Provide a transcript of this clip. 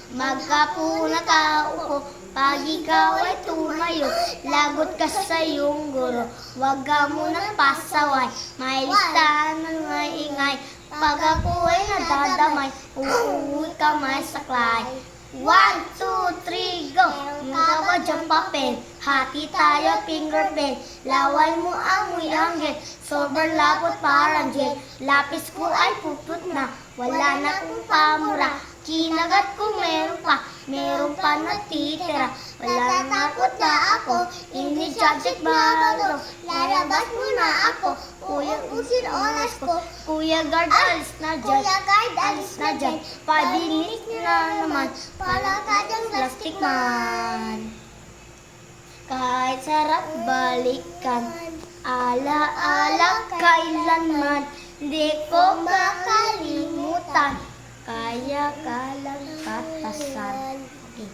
Magkapuna ka upo, pag ikaw ay tumayo, lagot ka sa iyong guro. Huwag ka munang pasaway, may listahan ng ingay. Pag ako ay nadadamay, uuwi kamay saklay. 1, 2, 3, go! Mga ba dyan papel, hati tayo finger pen. Laway mo amoy anghel, sobrang lapot parang gel. Lapis ko ay puput na, wala na kong pamura. Kinagat ko meron pa natitira. Wala na takot na ako, hindi judge baro. Lalabas muna ako, Kuya usin oras ko. Kuya guard, alis na dyan. Alis na dyan. 5 minutes na naman, para ka dyang plastic man. Kahit sarap balikan, ala-ala kailanman, di ko makalimutan. Kaya ka lang katasan. Okay.